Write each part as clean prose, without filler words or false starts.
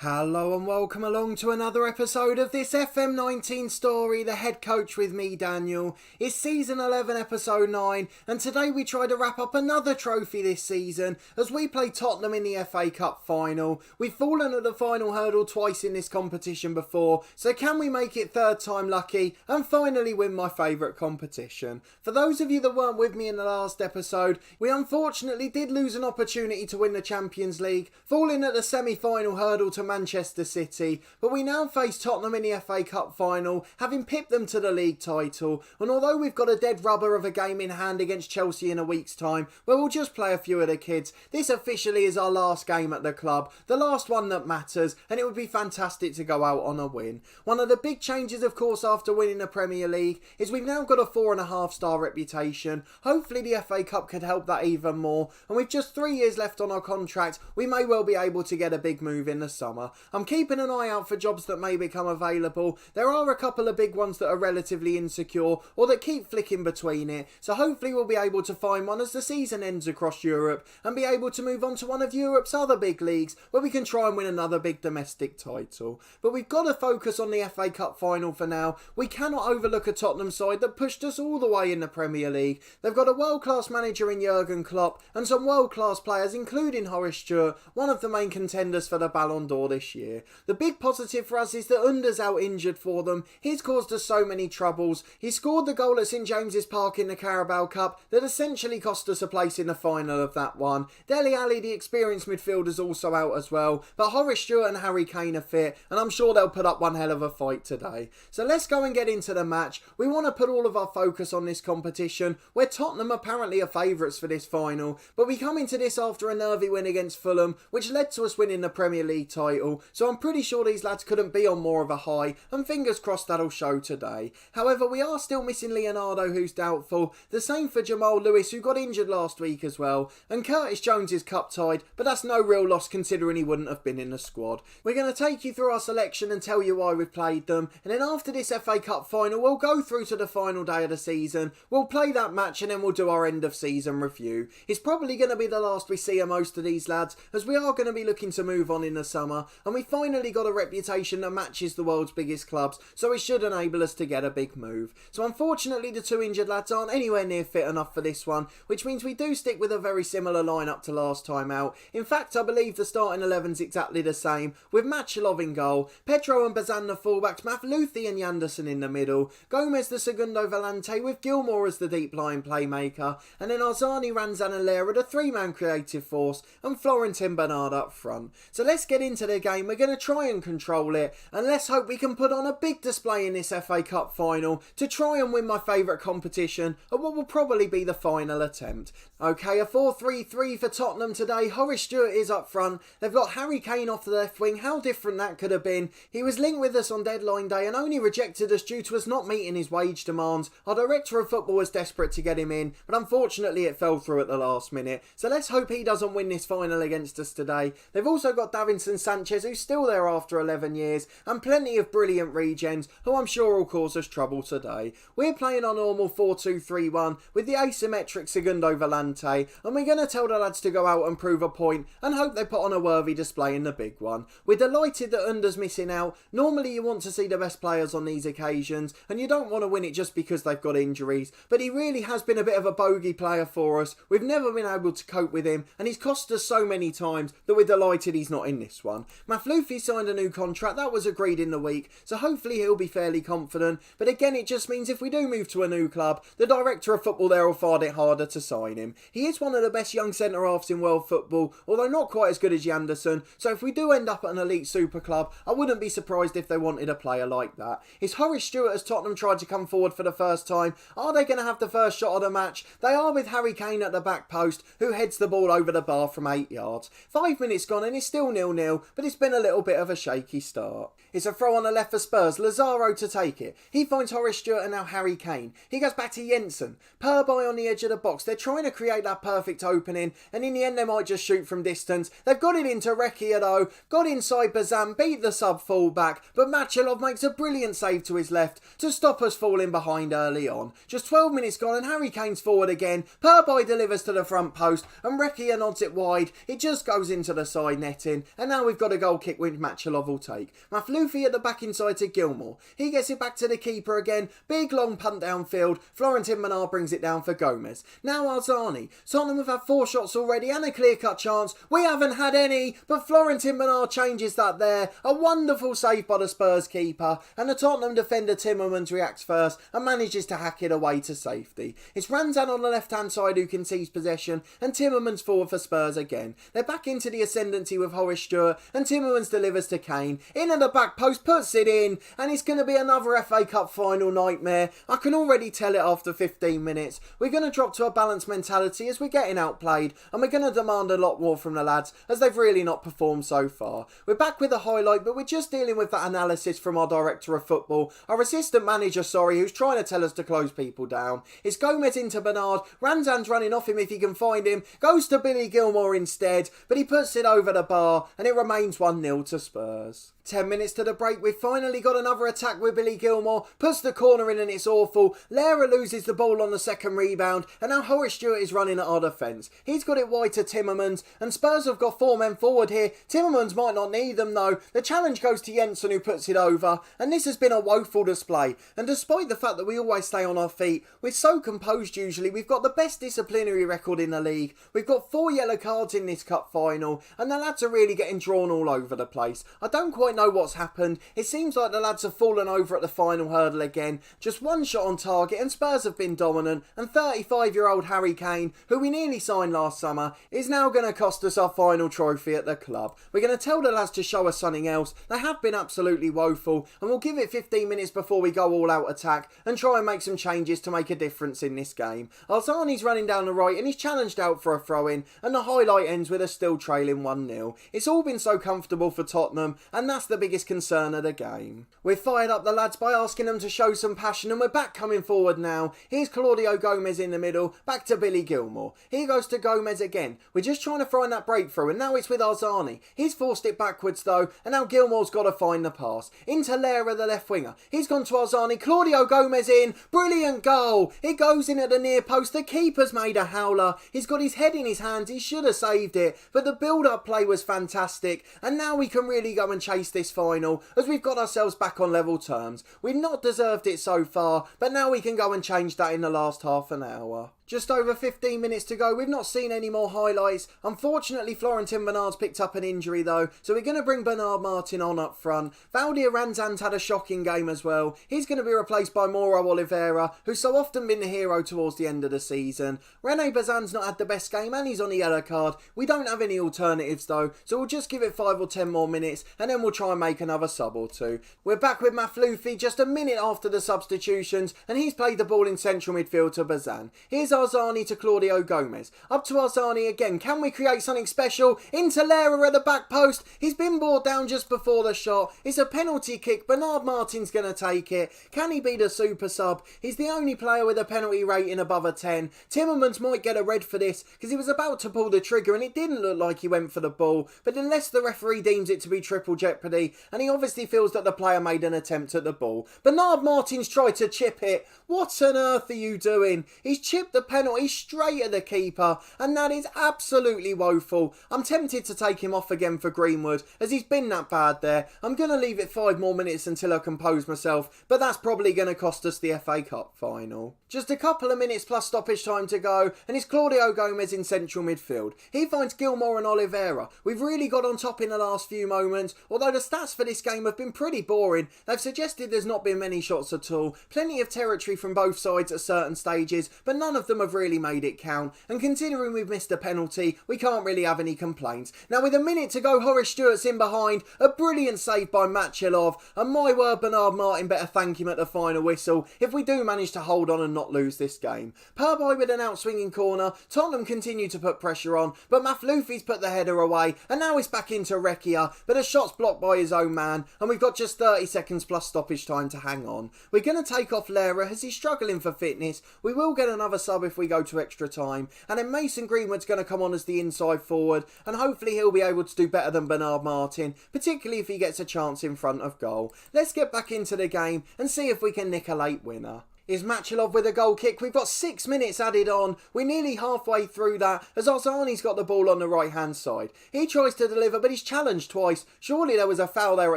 Hello and welcome along to another episode of this FM19 story, The Head Coach with me, Daniel. It's season 11, episode 9, and today we try to wrap up another trophy this season as we play Tottenham in the FA Cup final. We've fallen at the final hurdle twice in this competition before, so can we make it third time lucky and finally win my favourite competition? For those of you that weren't with me in the last episode, we unfortunately did lose an opportunity to win the Champions League, falling at the semi-final hurdle to Manchester City, but we now face Tottenham in the FA Cup final, having pipped them to the league title. And although we've got a dead rubber of a game in hand against Chelsea in a week's time, where we'll just play a few of the kids, this officially is our last game at the club, the last one that matters, and it would be fantastic to go out on a win. One of the big changes, of course, after winning the Premier League is we've now got a 4.5-star reputation. Hopefully the FA Cup could help that even more, and with just 3 years left on our contract, we may well be able to get a big move in the summer. I'm keeping an eye out for jobs that may become available. There are a couple of big ones that are relatively insecure or that keep flicking between it, so hopefully we'll be able to find one as the season ends across Europe and be able to move on to one of Europe's other big leagues where we can try and win another big domestic title. But we've got to focus on the FA Cup final for now. We cannot overlook a Tottenham side that pushed us all the way in the Premier League. They've got a world-class manager in Jurgen Klopp and some world-class players including Horace Stewart, one of the main contenders for the Ballon d'Or this year. The big positive for us is that Under's out injured for them. He's caused us so many troubles. He scored the goal at St James's Park in the Carabao Cup that essentially cost us a place in the final of that one. Dele Alli, the experienced midfielder, is also out as well, but Horace Stewart and Harry Kane are fit and I'm sure they'll put up one hell of a fight today. So let's go and get into the match. We want to put all of our focus on this competition where Tottenham apparently are favourites for this final, but we come into this after a nervy win against Fulham which led to us winning the Premier League title. So I'm pretty sure these lads couldn't be on more of a high, and fingers crossed that'll show today. However, we are still missing Leonardo, who's doubtful, the same for Jamal Lewis, who got injured last week as well, and Curtis Jones is cup tied, but that's no real loss considering he wouldn't have been in the squad. We're going to take you through our selection and tell you why we've played them, and then after this FA Cup final we'll go through to the final day of the season, we'll play that match and then we'll do our end of season review. It's probably going to be the last we see of most of these lads, as we are going to be looking to move on in the summer, and we finally got a reputation that matches the world's biggest clubs, so it should enable us to get a big move. So unfortunately the two injured lads aren't anywhere near fit enough for this one, which means we do stick with a very similar lineup to last time out. In fact, I believe the starting 11's exactly the same, with Machalov in goal, Pedro and Bazan the fullbacks, Mafluthi and Yanderson in the middle, Gomez the segundo volante with Gilmour as the deep line playmaker, and then Arzani, Ranzan and Lera the three-man creative force, and Florentin Bernard up front. So let's get into the game. We're going to try and control it, and let's hope we can put on a big display in this FA Cup final to try and win my favourite competition at what will probably be the final attempt. Okay, a 4-3-3 for Tottenham today. Horace Stewart is up front. They've got Harry Kane off the left wing. How different that could have been. He was linked with us on deadline day and only rejected us due to us not meeting his wage demands. Our director of football was desperate to get him in, but unfortunately it fell through at the last minute. So let's hope he doesn't win this final against us today. They've also got Davinson Sanchez, who's still there after 11 years, and plenty of brilliant regens who I'm sure will cause us trouble today. We're playing our normal 4-2-3-1 with the asymmetric segundo volante, and we're going to tell the lads to go out and prove a point and hope they put on a worthy display in the big one. We're delighted that Under's missing out. Normally you want to see the best players on these occasions and you don't want to win it just because they've got injuries, but he really has been a bit of a bogey player for us. We've never been able to cope with him and he's cost us so many times that we're delighted he's not in this one. Mafluthi signed a new contract, that was agreed in the week, so hopefully he'll be fairly confident, but again it just means if we do move to a new club, the director of football there will find it harder to sign him. He is one of the best young centre-halves in world football, although not quite as good as Yanderson, so if we do end up at an elite super club, I wouldn't be surprised if they wanted a player like that. Is Horace Stewart as Tottenham tried to come forward for the first time? Are they going to have the first shot of the match? They are, with Harry Kane at the back post, who heads the ball over the bar from 8 yards. 5 minutes gone and it's still 0-0, but it's been a little bit of a shaky start. It's a throw on the left for Spurs, Lazaro to take it. He finds Horace Stewart and now Harry Kane. He goes back to Jensen. Purby on the edge of the box. They're trying to create that perfect opening, and in the end they might just shoot from distance. They've got it into Recchia though, got inside Bazan, beat the sub full-back, but Machalov makes a brilliant save to his left to stop us falling behind early on. Just 12 minutes gone and Harry Kane's forward again. Purby delivers to the front post and Recchia nods it wide. It just goes into the side netting, and now we've got got a goal kick which Matchalov will take. Maflufi at the back inside to Gilmour. He gets it back to the keeper again. Big long punt downfield. Florentin Bernard brings it down for Gomez. Now Arzani. Tottenham have had 4 shots already and a clear-cut chance. We haven't had any, but Florentin Bernard changes that there. A wonderful save by the Spurs keeper, and the Tottenham defender Timmermans reacts first and manages to hack it away to safety. It's Ranzan on the left-hand side who concedes possession, and Timmermans forward for Spurs again. They're back into the ascendancy with Horace Stewart, and Timmermans delivers to Kane. In at the back post, puts it in, and it's going to be another FA Cup final nightmare. I can already tell it after 15 minutes. We're going to drop to a balanced mentality as we're getting outplayed, and we're going to demand a lot more from the lads as they've really not performed so far. We're back with a highlight, but we're just dealing with that analysis from our director of football, our assistant manager, who's trying to tell us to close people down. It's Gomez into Bernard. Ranzan's running off him if he can find him. Goes to Billy Gilmour instead, but he puts it over the bar, and it remains 1-0 to Spurs. 10 minutes to the break, we've finally got another attack with Billy Gilmour, puts the corner in and it's awful. Lara loses the ball on the second rebound, and now Horace Stewart is running at our defence. He's got it wide to Timmermans, and Spurs have got 4 men forward here. Timmermans might not need them though. The challenge goes to Jensen, who puts it over, and this has been a woeful display. And despite the fact that we always stay on our feet, we're so composed usually. We've got the best disciplinary record in the league. We've got 4 yellow cards in this cup final, and the lads are really getting drawn all over the place. I don't quite know what's happened. It seems like the lads have fallen over at the final hurdle again. Just 1 shot on target, and Spurs have been dominant, and 35-year-old Harry Kane, who we nearly signed last summer, is now going to cost us our final trophy at the club. We're going to tell the lads to show us something else. They have been absolutely woeful, and we'll give it 15 minutes before we go all out attack and try and make some changes to make a difference in this game. Arzani's running down the right and he's challenged out for a throw-in, and the highlight ends with us still trailing 1-0. It's all been so comfortable for Tottenham, and that's the biggest concern of the game. We've fired up the lads by asking them to show some passion, and we're back coming forward now. Here's Claudio Gomez in the middle, back to Billy Gilmour. He goes to Gomez again. We're just trying to find that breakthrough, and now it's with Arzani. He's forced it backwards though, and now Gilmour's got to find the pass. Into Lara, the left winger. He's gone to Arzani. Claudio Gomez in. Brilliant goal. It goes in at the near post. The keeper's made a howler. He's got his head in his hands. He should have saved it, but the build-up play was fantastic, and now we can really go and chase this final as we've got ourselves back on level terms. We've not deserved it so far, but now we can go and change that in the last half an hour. Just over 15 minutes to go. We've not seen any more highlights. Unfortunately, Florentin Bernard's picked up an injury though, so we're going to bring Bernard Martin on up front. Valdir Ranzan's had a shocking game as well. He's going to be replaced by Mauro Oliveira, who's so often been the hero towards the end of the season. Rene Bazan's not had the best game and he's on a yellow card. We don't have any alternatives though, so we'll just give it 5 or 10 more minutes and then we'll try and make another sub or two. We're back with Maflufi just a minute after the substitutions, and he's played the ball in central midfield to Bazan. Here's Arzani to Claudio Gomez. Up to Arzani again. Can we create something special? Into Lara at the back post. He's been brought down just before the shot. It's a penalty kick. Bernard Martin's going to take it. Can he be the super sub? He's the only player with a penalty rating above a 10. Timmermans might get a red for this because he was about to pull the trigger and it didn't look like he went for the ball. But unless the referee deems it to be triple jeopardy, and he obviously feels that the player made an attempt at the ball. Bernard Martin's tried to chip it. What on earth are you doing? He's chipped the penalty straight at the keeper, and that is absolutely woeful. I'm tempted to take him off again for Greenwood as he's been that bad there. I'm going to leave it 5 more minutes until I compose myself, but that's probably going to cost us the FA Cup final. Just a couple of minutes plus stoppage time to go, and it's Claudio Gomez in central midfield. He finds Gilmour and Oliveira. We've really got on top in the last few moments, although the stats for this game have been pretty boring. They've suggested there's not been many shots at all. Plenty of territory from both sides at certain stages, but none of them have really made it count, and considering we've missed a penalty, we can't really have any complaints. Now with a minute to go, Horace Stewart's in behind, a brilliant save by Matchalov, and my word, Bernard Martin better thank him at the final whistle if we do manage to hold on and not lose this game. Purboy with an outswinging corner. Tottenham continue to put pressure on, but Maflufi's put the header away, and now it's back into Recchia, but a shot's blocked by his own man, and we've got just 30 seconds plus stoppage time to hang on. We're going to take off Lara as he's struggling for fitness. We will get another sub if we go to extra time, and then Mason Greenwood's going to come on as the inside forward, and hopefully he'll be able to do better than Bernard Martin, particularly if he gets a chance in front of goal. Let's get back into the game and see if we can nick a late winner. Is Machilov with a goal kick. We've got 6 minutes added on. We're nearly halfway through that as Arzani's got the ball on the right hand side. He tries to deliver but he's challenged twice. Surely there was a foul there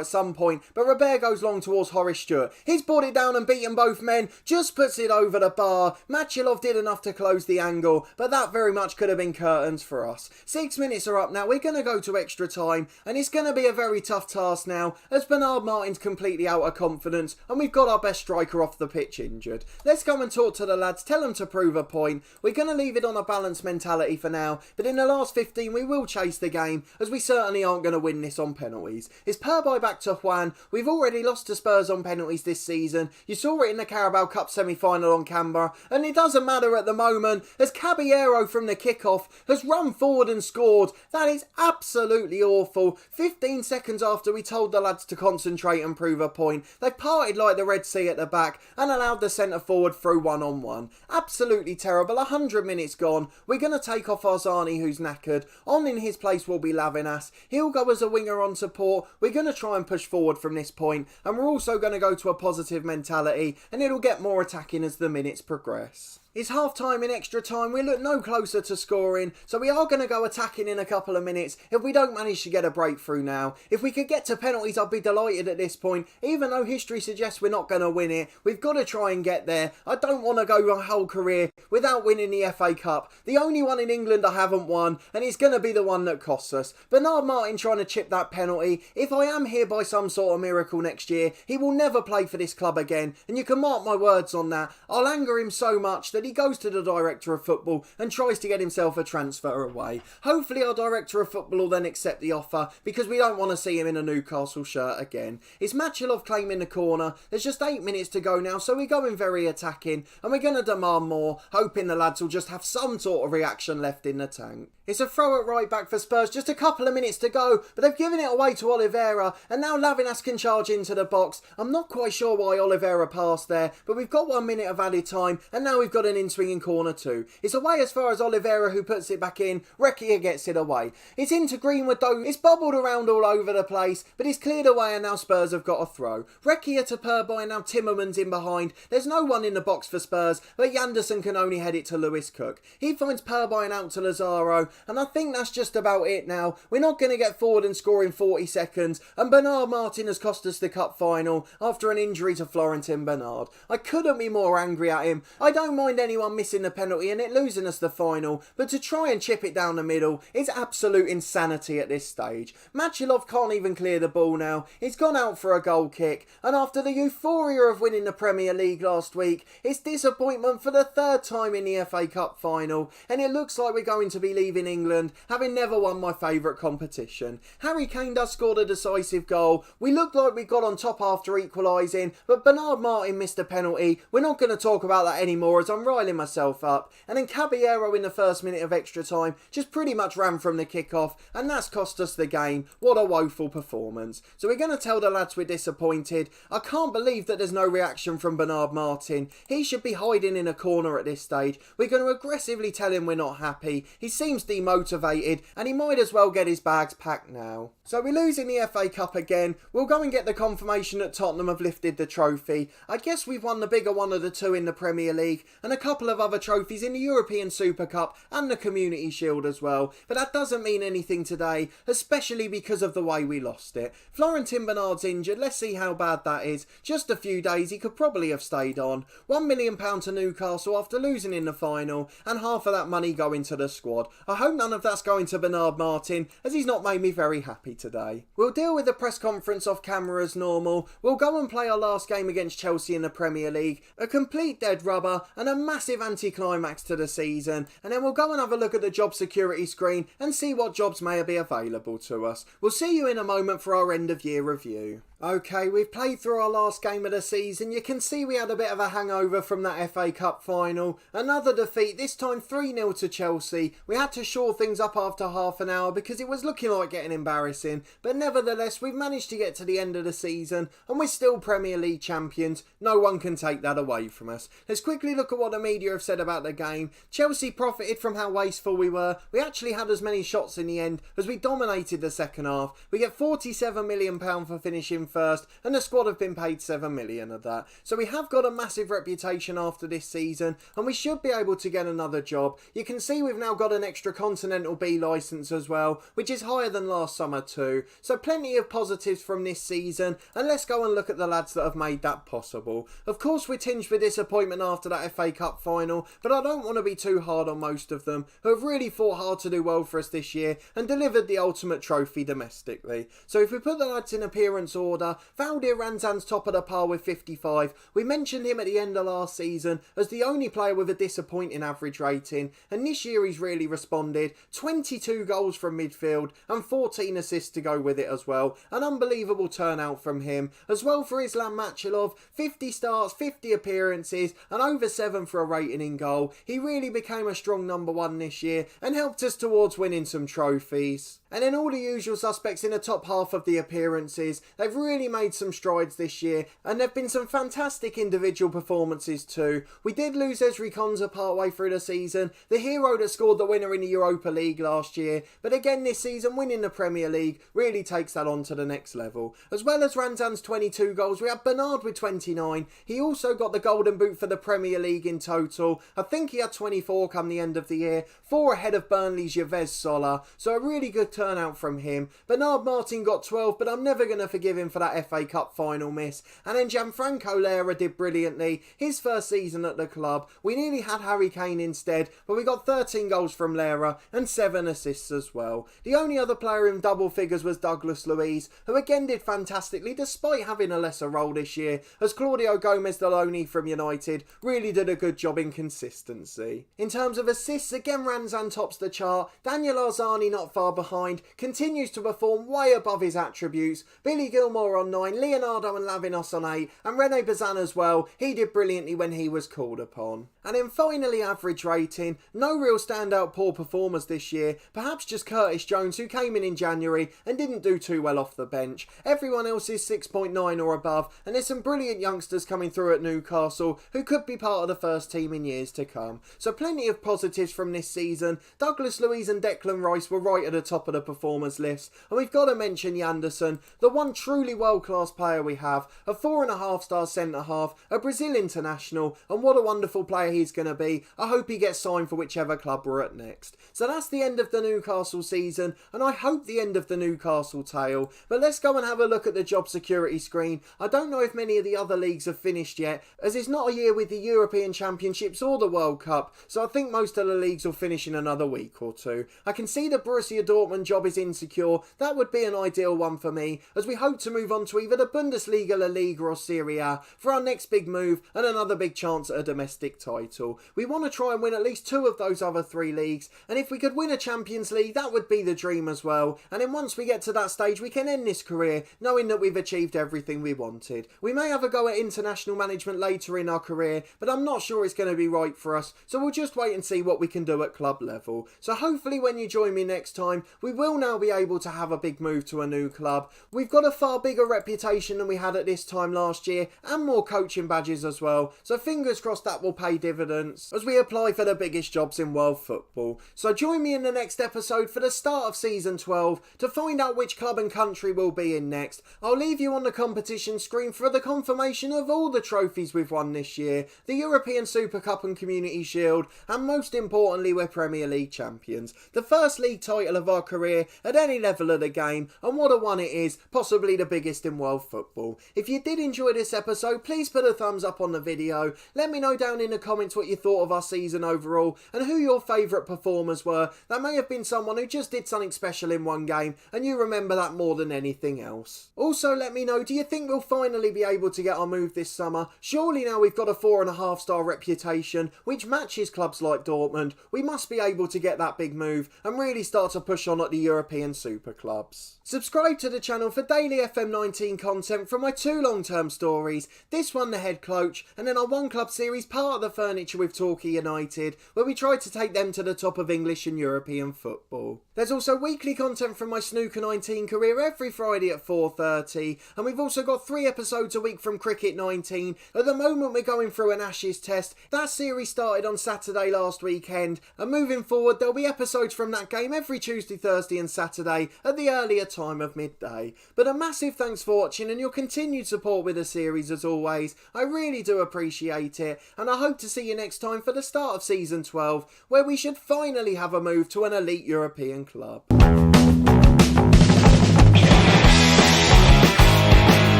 at some point, but Robert goes long towards Horace Stewart. He's brought it down and beaten both men, just puts it over the bar. Machilov did enough to close the angle, but that very much could have been curtains for us. 6 minutes are up now. We're going to go to extra time and it's going to be a very tough task now as Bernard Martin's completely out of confidence and we've got our best striker off the pitch injured. Let's go and talk to the lads, tell them to prove a point. We're going to leave it on a balanced mentality for now, but in the last 15 we will chase the game as we certainly aren't going to win this on penalties. It's Perby back to Juan. We've already lost to Spurs on penalties this season. You saw it in the Carabao Cup semi-final on Canberra and it doesn't matter at the moment as Caballero from the kickoff has run forward and scored. That is absolutely awful. 15 seconds after we told the lads to concentrate and prove a point, they've parted like the Red Sea at the back and allowed the centre forward through one-on-one. Absolutely terrible. 100 minutes gone. We're going to take off Arzani who's knackered. On in his place will be Lavinas. He'll go as a winger on support. We're going to try and push forward from this point and we're also going to go to a positive mentality and it'll get more attacking as the minutes progress. It's half time in extra time. We look no closer to scoring, so we are going to go attacking in a couple of minutes if we don't manage to get a breakthrough now. If we could get to penalties, I'd be delighted at this point. Even though history suggests we're not going to win it, we've got to try and get there. I don't want to go my whole career without winning the FA Cup. The only one in England I haven't won, and it's going to be the one that costs us. Bernard Martin trying to chip that penalty. If I am here by some sort of miracle next year, he will never play for this club again, and you can mark my words on that. I'll anger him so much that he goes to the director of football and tries to get himself a transfer away. Hopefully our director of football will then accept the offer because we don't want to see him in a Newcastle shirt again. It's Machilov claiming the corner. There's just 8 minutes to go now, so we're going very attacking and we're going to demand more, hoping the lads will just have some sort of reaction left in the tank. It's a throw at right back for Spurs, just a couple of minutes to go, but they've given it away to Oliveira and now Lavinas can charge into the box. I'm not quite sure why Oliveira passed there, but we've got 1 minute of added time and now we've got an in-swinging corner too. It's away as far as Oliveira who puts it back in. Recchia gets it away. It's into Greenwood though. It's bobbled around all over the place, but it's cleared away and now Spurs have got a throw. Recchia to Perby and now Timmerman's in behind. There's no one in the box for Spurs, but Yanderson can only head it to Lewis Cook. He finds Perby and out to Lazaro, and I think that's just about it now. We're not going to get forward and score in 40 seconds, and Bernard Martin has cost us the cup final after an injury to Florentin Bernard. I couldn't be more angry at him. I don't mind anyone missing the penalty and it losing us the final, but to try and chip it down the middle is absolute insanity at this stage. Machilov can't even clear the ball now. He's gone out for a goal kick, and after the euphoria of winning the Premier League last week, it's disappointment for the third time in the FA Cup final, and it looks like we're going to be leaving England having never won my favourite competition. Harry Kane does score the decisive goal. We looked like we got on top after equalising, but Bernard Martin missed a penalty. We're not going to talk about that anymore as I'm riling myself up. And then Caballero in the first minute of extra time just pretty much ran from the kickoff, and that's cost us the game. What a woeful performance. So we're going to tell the lads we're disappointed. I can't believe that there's no reaction from Bernard Martin. He should be hiding in a corner at this stage. We're going to aggressively tell him we're not happy. He seems demotivated and he might as well get his bags packed now. So we lose in the FA Cup again. We'll go and get the confirmation that Tottenham have lifted the trophy. I guess we've won the bigger one of the two in the Premier League and a couple of other trophies in the European Super Cup and the Community Shield as well. But that doesn't mean anything today, especially because of the way we lost it. Florentin Bernard's injured. Let's see how bad that is. Just a few days, he could probably have stayed on. £1 million to Newcastle after losing in the final, and half of that money going to the squad. I hope none of that's going to Bernard Martin, as he's not made me very happy today. We'll deal with the press conference off camera as normal. We'll go and play our last game against Chelsea in the Premier League. A complete dead rubber and a massive anticlimax to the season, and then we'll go and have a look at the job security screen and see what jobs may be available to us. We'll see you in a moment for our end of year review. Okay, we've played through our last game of the season. You can see we had a bit of a hangover from that FA Cup final. Another defeat, this time 3-0 to Chelsea. We had to shore things up after half an hour because it was looking like getting embarrassing. But nevertheless, we've managed to get to the end of the season and we're still Premier League champions. No one can take that away from us. Let's quickly look at what the media have said about the game. Chelsea profited from how wasteful we were. We actually had as many shots in the end as we dominated the second half. We get £47 million for finishing first, and the squad have been paid 7 million of that. So we have got a massive reputation after this season, and we should be able to get another job. You can see we've now got an extra Continental B licence as well, which is higher than last summer too. So plenty of positives from this season, and let's go and look at the lads that have made that possible. Of course we're tinged with disappointment after that FA Cup final, but I don't want to be too hard on most of them, who have really fought hard to do well for us this year and delivered the ultimate trophy domestically. So if we put the lads in appearance order, Valdir Ranzan's top of the pile with 55. We mentioned him at the end of last season as the only player with a disappointing average rating, and this year he's really responded. 22 goals from midfield and 14 assists to go with it as well. An unbelievable turnout from him. As well for Islam Machilov, 50 starts, 50 appearances and over 7 for a rating in goal. He really became a strong number one this year and helped us towards winning some trophies. And then all the usual suspects in the top half of the appearances. They've really made some strides this year, and there have been some fantastic individual performances too. We did lose Ezri Konsa partway through the season, the hero that scored the winner in the Europa League last year, but again this season winning the Premier League really takes that on to the next level. As well as Ranzan's 22 goals, we have Bernard with 29. He also got the Golden Boot for the Premier League in total. I think he had 24 come the end of the year, 4 ahead of Burnley's Yves Sola, so a really good turnout from him. Bernard Martin got 12, but I'm never going to forgive him for that FA Cup final miss. And then Gianfranco Lera did brilliantly. His first season at the club, we nearly had Harry Kane instead, but we got 13 goals from Lera and 7 assists as well. The only other player in double figures was Douglas Luiz, who again did fantastically despite having a lesser role this year, as Claudio Gomez Deloney from United really did a good job in consistency. In terms of assists, again Ranzan tops the chart. Daniel Arzani not far behind, continues to perform way above his attributes. Billy Gilmore on 9, Leonardo and Lavinos on 8, and Rene Bazan as well. He did brilliantly when he was called upon. And then finally average rating, no real standout poor performers this year, perhaps just Curtis Jones, who came in January and didn't do too well off the bench. Everyone else is 6.9 or above, and there's some brilliant youngsters coming through at Newcastle who could be part of the first team in years to come. So plenty of positives from this season. Douglas Luiz and Declan Rice were right at the top of the performers list, and we've got to mention Yanderson, the one truly world-class player we have, a 4.5-star centre-half, a Brazil international, and what a wonderful player he's going to be. I hope he gets signed for whichever club we're at next. So that's the end of the Newcastle season, and I hope the end of the Newcastle tale. But let's go and have a look at the job security screen. I don't know if many of the other leagues have finished yet, as it's not a year with the European Championships or the World Cup, so I think most of the leagues will finish in another week or two. I can see the Borussia Dortmund job is insecure. That would be an ideal one for me, as we hope to move on to either the Bundesliga, La Liga or Serie A for our next big move and another big chance at a domestic title. We want to try and win at least 2 of those other 3 leagues, and if we could win a Champions League, that would be the dream as well. And then once we get to that stage, we can end this career knowing that we've achieved everything we wanted. We may have a go at international management later in our career, but I'm not sure it's going to be right for us, so we'll just wait and see what we can do at club level. So hopefully when you join me next time, we will now be able to have a big move to a new club. We've got a far bigger reputation than we had at this time last year, and more coaching badges as well, so fingers crossed that will pay dividends as we apply for the biggest jobs in world football. So join me in the next episode for the start of season 12 to find out which club and country we'll be in next. I'll leave you on the competition screen for the confirmation of all the trophies we've won this year, the European Super Cup and Community Shield, and most importantly we're Premier League champions, the first league title of our career at any level of the game, and what a one it is, possibly the biggest in world football. If you did enjoy this episode, please put a thumbs up on the video. Let me know down in the comments what you thought of our season overall and who your favourite performers were. There may have been someone who just did something special in one game and you remember that more than anything else. Also let me know, do you think we'll finally be able to get our move this summer? Surely now we've got a 4.5-star reputation which matches clubs like Dortmund. We must be able to get that big move and really start to push on at the European super clubs. Subscribe to the channel for daily FM19 content from my 2 long-term stories, this one The Head Coach, and then our One Club series Part of the Furniture with Torquay United, where we try to take them to the top of English and European football. There's also weekly content from my Snooker 19 career every Friday at 4:30, and we've also got 3 episodes a week from Cricket 19. At the moment we're going through an Ashes test. That series started on Saturday last weekend, and moving forward there'll be episodes from that game every Tuesday, Thursday and Saturday at the earlier time of midday. But a massive thanks for watching and your continued support with the series as always. I really do appreciate it, and I hope to see you next time for the start of Season 12, where we should finally have a move to an elite European club.